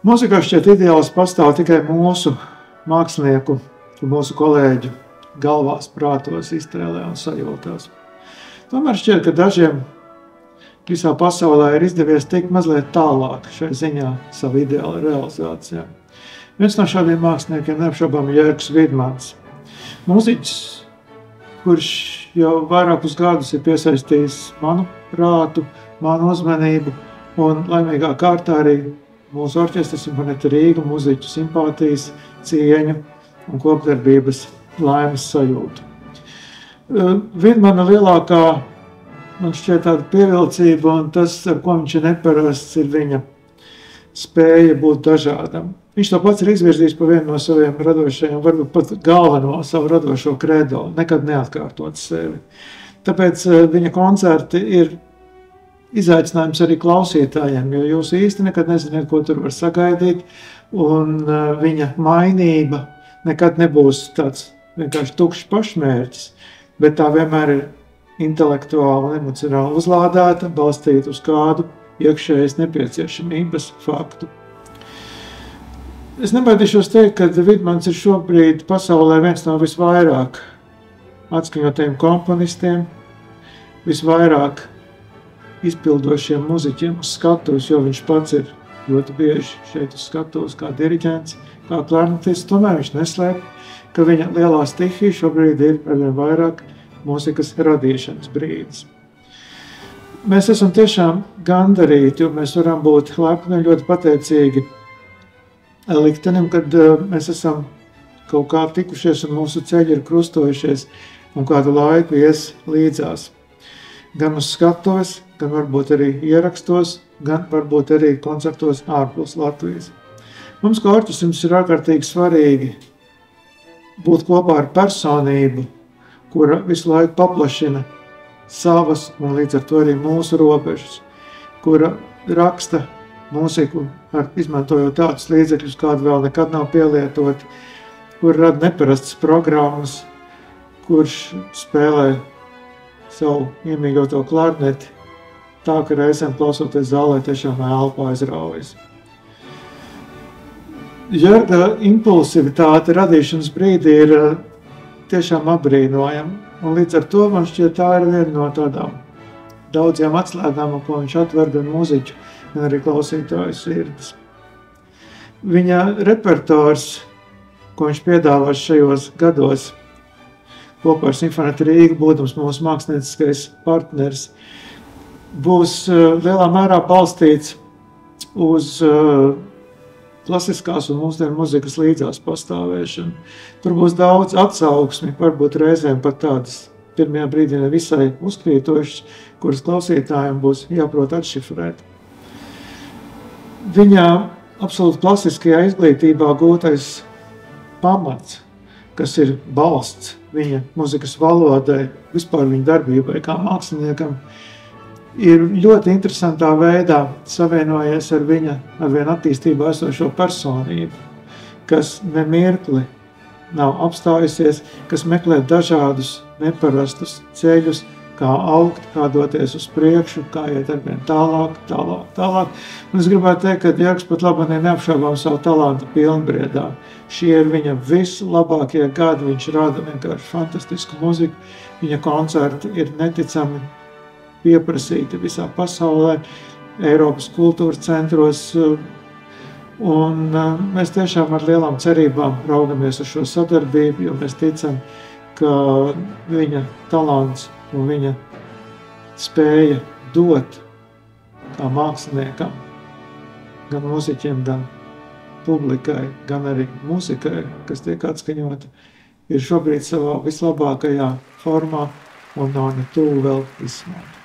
Mūzikā šķiet ideāls pastāv tikai mūsu mākslinieku, mūsu kolēģu galvās, prātos, iztēlē un sajūtās. Tomēr šķiet, ka dažiem visā pasaulē ir izdevies tikt mazliet tālāk šai ziņā savu ideālu realizācijā. Viens no šādiem māksliniekiem neapšaubām Jērgs Vidmans. Mūziķis, kurš jau vairākus gadus ir piesaistījis manu prātu, manu uzmanību un laimīgā kārtā arī mūsu orķestra Simfoneta Rīga mūziķu simpātijas, cieņu un kopdarbības laimes sajūtu. Vidmana lielākā, man šķiet, tāda pievilcība un tas, ar ko viņš ir neparasts, ir viņa spēja būt dažādam. Viņš to pats ir izvirzījis pa vienu no saviem radošajiem, varbūt pat galveno savu radošo kredo, nekad neatkārtot sevi. Tāpēc viņa koncerti ir izaicinājums arī klausītājiem, jo jūs īsti nekad neziniet, ko tur var sagaidīt, un viņa mainība nekad nebūs tāds vienkārši tukšs pašmērķis, bet tā vienmēr ir intelektuāli un emocionāli uzlādēta, balstīta uz kādu iekšējas nepieciešamības faktu. Es nebaidīšos teikt, ka Vidmans ir šobrīd pasaulē viens no visvairāk atskaņotajiem komponistiem, visvairāk izpildošiem muziķiem uz skatuves, jo viņš pats ir ļoti bieži šeit uz skatuves kā diriģents, kā klarnetists. Tomēr viņš neslēp, ka viņa lielā stihija šobrīd ir arvien vairāk mūzikas radīšanas brīdis. Mēs esam tiešām gandarīti, jo mēs varam būt lepni un ļoti pateicīgi liktenim, kad mēs esam kaut kā tikušies un mūsu ceļi ir krustojušies un kādu laiku ies līdzās. Gan uz skatuves, gan varbūt arī ierakstos, gan varbūt arī koncertos ārpus Latvijas. Mums kā orķestrim ir ārkārtīgi svarīgi būt kopā ar personību, kura visu laiku paplašina savas un līdz ar to arī mūsu robežas, kura raksta mūziku, izmantojot tādus līdzekļus, kādu vēl nekad nav pielietoti, kur rada neparastas programmas, kurš spēlē savu iemīļoto klarneti, tā, ka reizēm klausoties zālē tiešām elpa aizraujas. Jērga impulsivitāte radīšanas brīdī ir tiešām apbrīnojama, un līdz ar to man šķiet tā ir viena no tādām daudziem atslēgām, ko viņš atver gan mūziķu, gan arī klausītāju sirdis. Viņa repertuārs, ko viņš piedāvās šajos gados, kopā ar Simfonētu Rīgu, būdams mūsu mākslinieckais partners, būs lielā mērā balstīts uz klasiskās un mūsdienu muzikas līdzās pastāvēšanu. Tur būs daudz atsauksmi, varbūt reizēm pat tādas pirmajā brīdī nevisai uzkrītošas, kuras klausītājiem būs jāprot atšifrēt. Viņa absolūti klasiskajā izglītībā gūtais pamats, kas ir balsts viņa muzikas valodai, vispār viņa darbībai kā māksliniekam, ir ļoti interesantā veidā savienojies ar viņa arvien attīstībā esošo personību, kas nemirkli nav apstājusies, kas meklē dažādus neparastus ceļus, kā augt, kā doties uz priekšu, kā iet arvien tālāk. Un es gribētu teikt, ka Jērgs pat labāk neapšaubām savu talantu pilnbriedā. Šie ir viņa vislabākie gadi, viņš rada vienkārši fantastisku muziku, viņa koncerti ir neticami pieprasīti visā pasaulē, Eiropas kultūras centros, un mēs tiešām ar lielām cerībām raugamies uz šo sadarbību, jo mēs ticam, ka viņa talants un viņa spēja dot kā māksliniekam, gan mūziķiem, gan publikai, gan arī mūzikai, kas tiek atskaņota, ir šobrīd savā vislabākajā formā un nav ne tuvu vēl izsmēta.